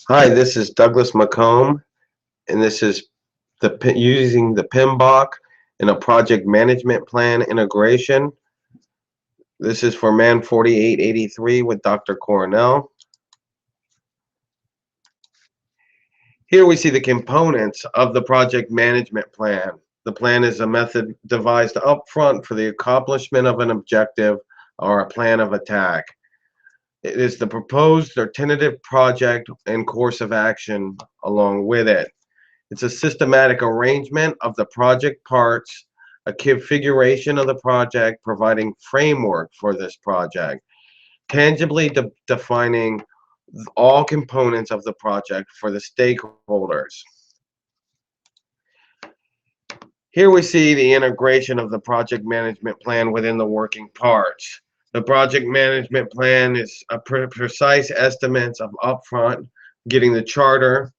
Hi, this is Douglas McComb, and this is using the PMBOK in a project management plan integration. This is for Man 4883 with Dr. Cornell. Here we see the components of the project management plan. The plan is a method devised upfront for the accomplishment of an objective or a plan of attack. It is the proposed or tentative project and course of action along with it. It's a systematic arrangement of the project parts, a configuration of the project, providing framework for this project, tangibly defining all components of the project for the stakeholders. Here we see the integration of the project management plan within the working parts. The project management plan is a precise estimates of upfront, getting the charter,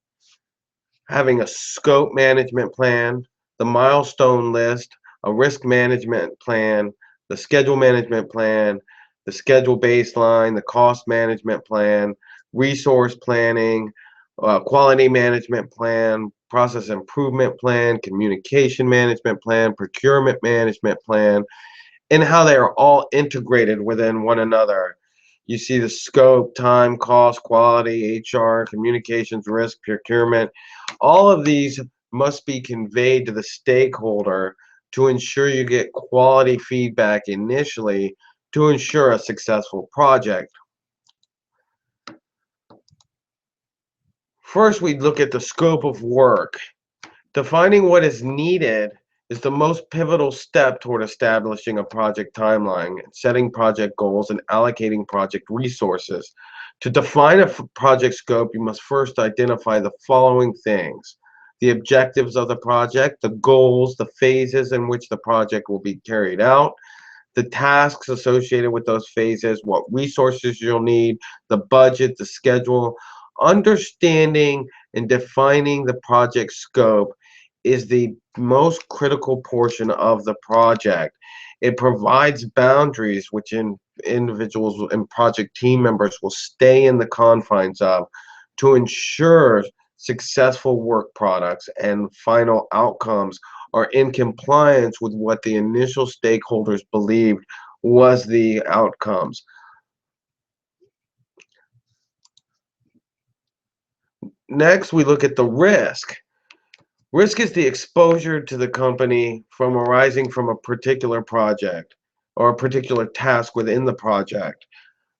having a scope management plan, the milestone list, a risk management plan, the schedule management plan, the schedule baseline, the cost management plan, resource planning, quality management plan, process improvement plan, communication management plan, procurement management plan, and how they are all integrated within one another. You see the scope, time, cost, quality, HR, communications, risk, procurement. All of these must be conveyed to the stakeholder to ensure you get quality feedback initially to ensure a successful project. First, we look at the scope of work. Defining what is needed is the most pivotal step toward establishing a project timeline, setting project goals, and allocating project resources. To define a project scope, you must first identify the following things: the objectives of the project, the goals, the phases in which the project will be carried out, the tasks associated with those phases, what resources you'll need, the budget, the schedule. Understanding and defining the project scope is the most critical portion of the project. It provides boundaries which individuals and project team members will stay in the confines of to ensure successful work products and final outcomes are in compliance with what the initial stakeholders believed was the outcomes. Next, we look at the risk. Risk is the exposure to the company from arising from a particular project or a particular task within the project.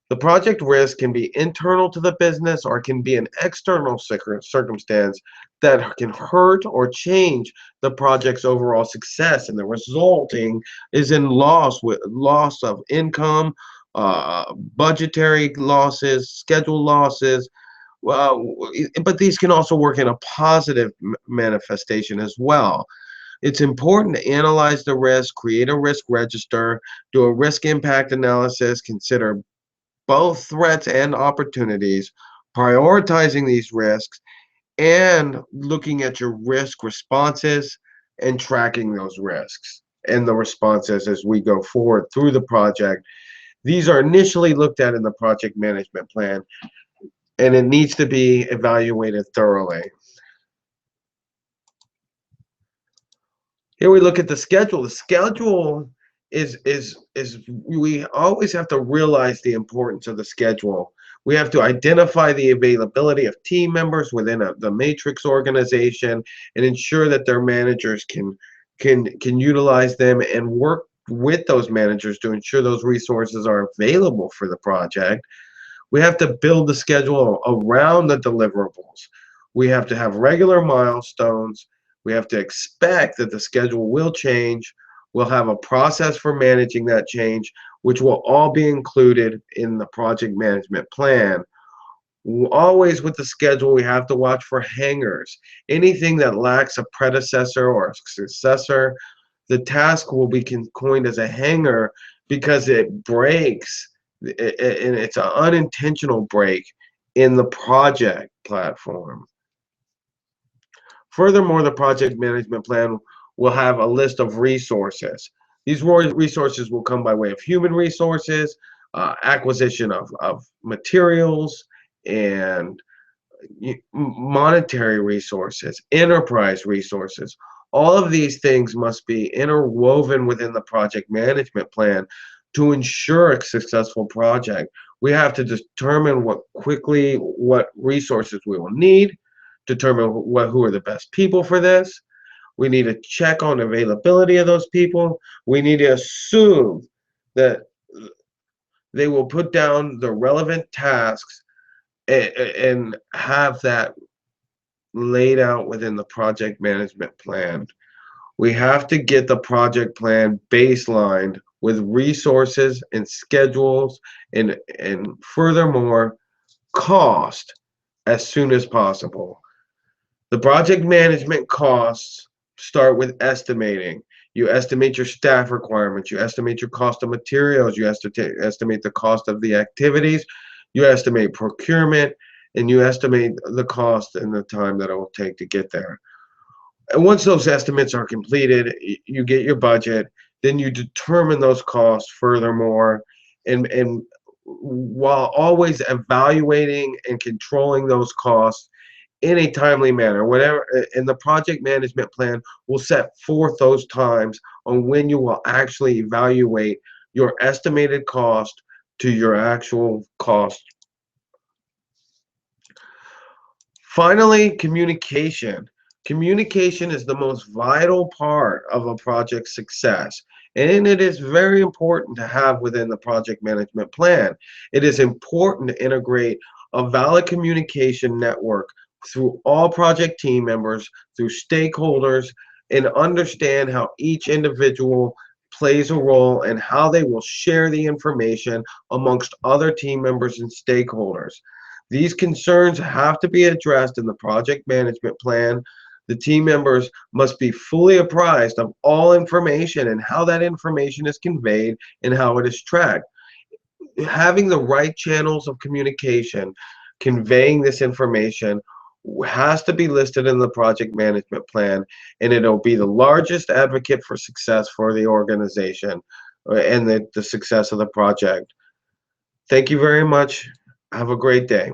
The project risk can be internal to the business or it can be an external circumstance that can hurt or change the project's overall success, and the resulting is in loss of income, budgetary losses, schedule losses. Well, but these can also work in a positive manifestation as well. It's important to analyze the risk, create a risk register, do a risk impact analysis, consider both threats and opportunities, prioritizing these risks, and looking at your risk responses and tracking those risks and the responses as we go forward through the project. These are initially looked at in the project management plan, and it needs to be evaluated thoroughly. Here we look at the schedule. The schedule is we always have to realize the importance of the schedule. We have to identify the availability of team members within the matrix organization and ensure that their managers can utilize them and work with those managers to ensure those resources are available for the project. We have to build the schedule around the deliverables. We have to have regular milestones. We have to expect that the schedule will change. We'll have a process for managing that change, which will all be included in the project management plan. Always with the schedule, we have to watch for hangers. Anything that lacks a predecessor or a successor, the task will be coined as a hanger because it breaks, and it's an unintentional break in the project platform. Furthermore, the project management plan will have a list of resources. These resources will come by way of human resources, acquisition of materials, and monetary resources, enterprise resources. All of these things must be interwoven within the project management plan to ensure a successful project. We have to determine what resources we will need, determine who are the best people for this. We need to check on availability of those people. We need to assume that they will put down the relevant tasks and have that laid out within the project management plan. We have to get the project plan baselined with resources and schedules and furthermore cost as soon as possible. The project management costs start with estimating. You estimate your staff requirements, you estimate your cost of materials, you estimate the cost of the activities, you estimate procurement, and you estimate the cost and the time that it will take to get there. And once those estimates are completed, you get your budget, then you determine those costs furthermore, and while always evaluating and controlling those costs in a timely manner. Whatever, and the project management plan will set forth those times on when you will actually evaluate your estimated cost to your actual cost. Finally, communication. Communication is the most vital part of a project's success, and it is very important to have within the project management plan. It is important to integrate a valid communication network through all project team members, through stakeholders, and understand how each individual plays a role and how they will share the information amongst other team members and stakeholders. These concerns have to be addressed in the project management plan. The team members must be fully apprised of all information and how that information is conveyed and how it is tracked. Having the right channels of communication conveying this information has to be listed in the project management plan, and it'll be the largest advocate for success for the organization and the success of the project. Thank you very much. Have a great day.